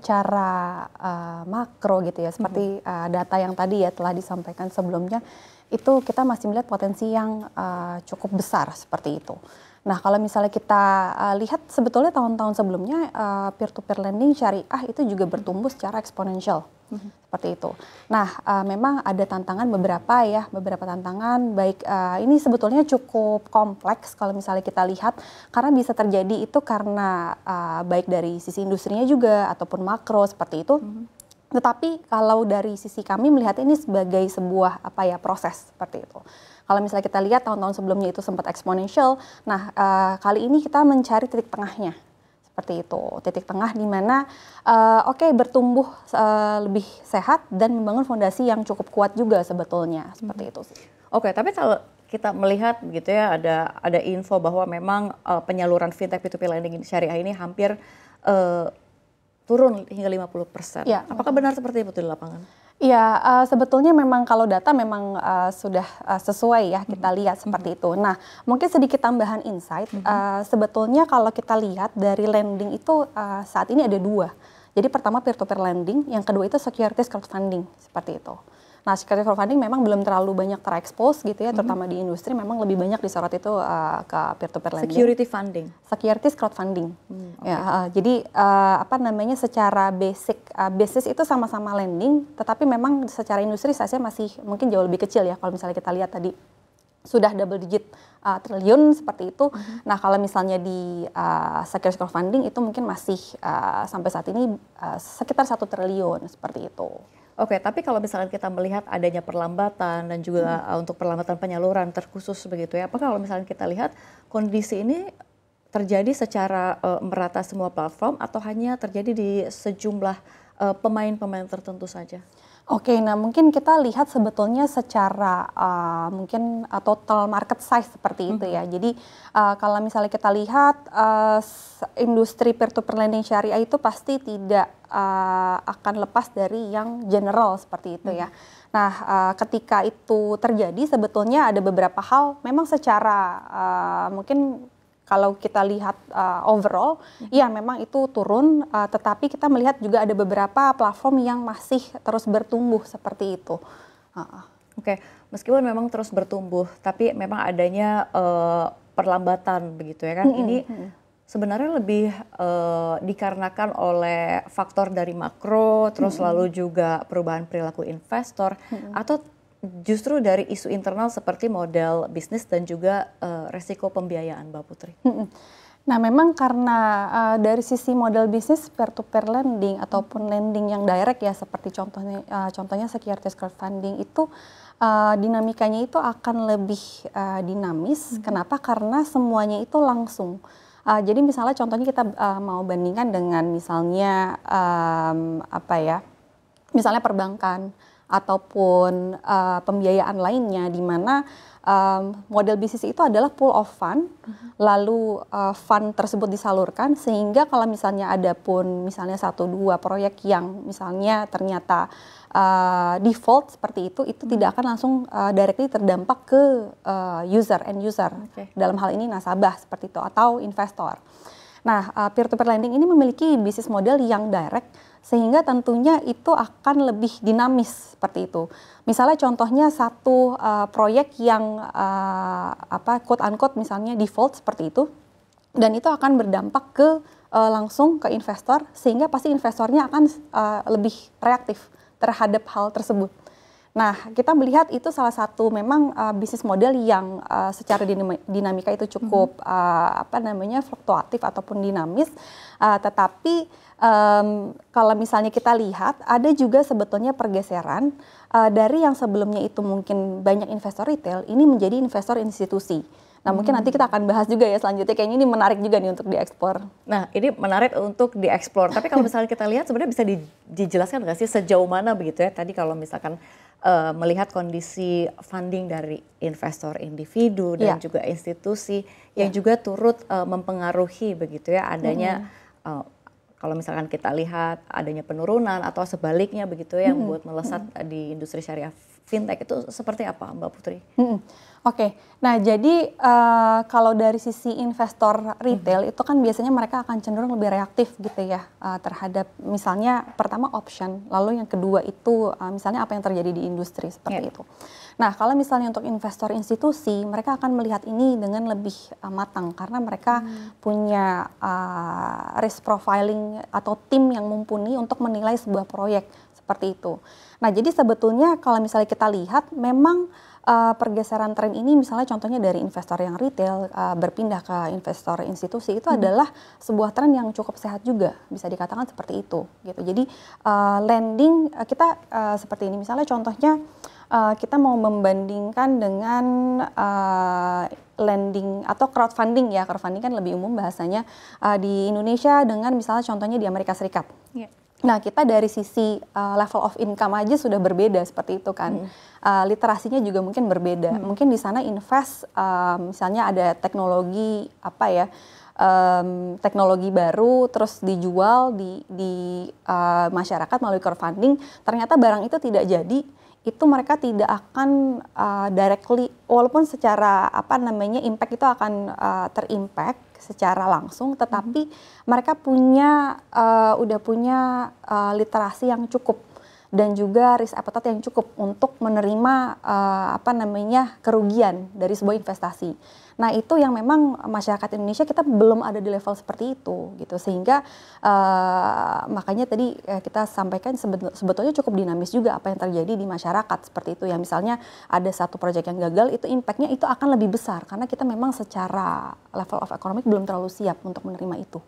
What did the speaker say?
secara makro gitu ya, seperti data yang tadi ya telah disampaikan sebelumnya, itu kita masih melihat potensi yang cukup besar seperti itu. Nah, kalau misalnya kita lihat sebetulnya tahun-tahun sebelumnya peer-to-peer lending syariah itu juga bertumbuh secara eksponensial. Seperti itu. Nah, memang ada tantangan beberapa tantangan, baik ini sebetulnya cukup kompleks kalau misalnya kita lihat, karena bisa terjadi itu karena baik dari sisi industrinya juga ataupun makro seperti itu. Tetapi kalau dari sisi kami melihat ini sebagai sebuah proses seperti itu. Kalau misalnya kita lihat tahun-tahun sebelumnya itu sempat eksponensial, nah kali ini kita mencari titik tengahnya. Seperti itu, titik tengah di mana bertumbuh lebih sehat dan membangun fondasi yang cukup kuat juga sebetulnya, seperti itu sih. Oke, tapi kalau kita melihat begitu ya, ada info bahwa memang penyaluran fintech P2P lending syariah ini hampir turun hingga 50%. Ya, apakah benar seperti itu di lapangan? Ya, sebetulnya memang kalau data memang sudah sesuai ya kita lihat seperti itu. Nah, mungkin sedikit tambahan insight, sebetulnya kalau kita lihat dari lending itu saat ini ada dua. Jadi pertama peer-to-peer lending, yang kedua itu securities crowdfunding, seperti itu. Nah, securities crowdfunding memang belum terlalu banyak terekspos gitu ya, terutama di industri memang lebih banyak disorot itu ke peer-to-peer lending. Security funding? Securities crowdfunding. Ya, jadi secara basis itu sama-sama lending, tetapi memang secara industri size-nya masih mungkin jauh lebih kecil ya, kalau misalnya kita lihat tadi sudah double digit triliun seperti itu. Nah, kalau misalnya di securities crowdfunding itu mungkin masih sampai saat ini sekitar 1 triliun seperti itu. Oke, tapi kalau misalnya kita melihat adanya perlambatan dan juga untuk perlambatan penyaluran terkhusus begitu ya, apakah kalau misalnya kita lihat kondisi ini terjadi secara merata semua platform atau hanya terjadi di sejumlah pemain-pemain tertentu saja? Oke, nah mungkin kita lihat sebetulnya secara total market size seperti itu ya. Jadi kalau misalnya kita lihat industri peer-to-peer lending syariah itu pasti tidak akan lepas dari yang general seperti itu ya. Nah, ketika itu terjadi sebetulnya ada beberapa hal memang secara mungkin kalau kita lihat overall, ya memang itu turun, tetapi kita melihat juga ada beberapa platform yang masih terus bertumbuh seperti itu. Oke, meskipun memang terus bertumbuh, tapi memang adanya perlambatan begitu ya kan? Ini sebenarnya lebih dikarenakan oleh faktor dari makro, terus lalu juga perubahan perilaku investor, atau justru dari isu internal seperti model bisnis dan juga resiko pembiayaan, Mbak Putri? Nah, memang karena dari sisi model bisnis peer-to-peer lending ataupun lending yang direct ya, seperti contohnya securities crowdfunding itu dinamikanya itu akan lebih dinamis. Kenapa? Karena semuanya itu langsung. Jadi misalnya contohnya kita mau bandingkan dengan misalnya misalnya perbankan ataupun pembiayaan lainnya, di mana model bisnis itu adalah pool of fund, lalu fund tersebut disalurkan sehingga kalau misalnya ada pun misalnya 1-2 proyek yang misalnya ternyata default seperti itu tidak akan langsung directly terdampak ke end user. Dalam hal ini nasabah seperti itu atau investor. Nah, peer-to-peer lending ini memiliki bisnis model yang direct, sehingga tentunya itu akan lebih dinamis seperti itu. Misalnya contohnya satu proyek yang quote unquote misalnya default seperti itu, dan itu akan berdampak ke langsung ke investor, sehingga pasti investornya akan lebih reaktif terhadap hal tersebut. Nah, kita melihat itu salah satu memang bisnis model yang secara dinamika itu cukup fluktuatif ataupun dinamis, tetapi kalau misalnya kita lihat ada juga sebetulnya pergeseran dari yang sebelumnya itu mungkin banyak investor retail ini menjadi investor institusi. Nah, mungkin nanti kita akan bahas juga ya selanjutnya, kayaknya ini menarik juga nih untuk diekspor. Nah, ini menarik untuk dieksplor, tapi kalau misalnya kita lihat sebenarnya bisa dijelaskan nggak sih sejauh mana begitu ya, tadi kalau misalkan melihat kondisi funding dari investor individu dan juga institusi yang juga turut mempengaruhi begitu ya adanya kalau misalkan kita lihat adanya penurunan atau sebaliknya begitu yang membuat melesat di industri syariah fintech itu seperti apa, Mbak Putri? Oke, nah jadi kalau dari sisi investor retail itu kan biasanya mereka akan cenderung lebih reaktif gitu ya terhadap misalnya pertama option, lalu yang kedua itu misalnya apa yang terjadi di industri seperti itu. Nah kalau misalnya untuk investor institusi mereka akan melihat ini dengan lebih matang karena mereka punya risk profiling atau tim yang mumpuni untuk menilai sebuah proyek seperti itu. Nah jadi sebetulnya kalau misalnya kita lihat memang pergeseran tren ini misalnya contohnya dari investor yang retail berpindah ke investor institusi itu adalah sebuah tren yang cukup sehat juga, bisa dikatakan seperti itu gitu. Jadi lending kita seperti ini misalnya contohnya kita mau membandingkan dengan lending atau crowdfunding ya, crowdfunding kan lebih umum bahasanya di Indonesia dengan misalnya contohnya di Amerika Serikat. Nah, kita dari sisi level of income aja sudah berbeda seperti itu kan. Literasinya juga mungkin berbeda. Mungkin di sana invest, misalnya ada teknologi apa ya, teknologi baru terus dijual di masyarakat melalui crowdfunding. Ternyata barang itu tidak jadi, itu mereka tidak akan directly, walaupun secara apa namanya impact itu akan terimpact secara langsung, tetapi mereka udah punya literasi yang cukup dan juga risk appetite yang cukup untuk menerima apa namanya kerugian dari sebuah investasi. Nah itu yang memang masyarakat Indonesia kita belum ada di level seperti itu gitu, sehingga makanya tadi kita sampaikan sebetulnya cukup dinamis juga apa yang terjadi di masyarakat seperti itu ya. Misalnya ada satu proyek yang gagal, itu impactnya itu akan lebih besar karena kita memang secara level of economic belum terlalu siap untuk menerima itu.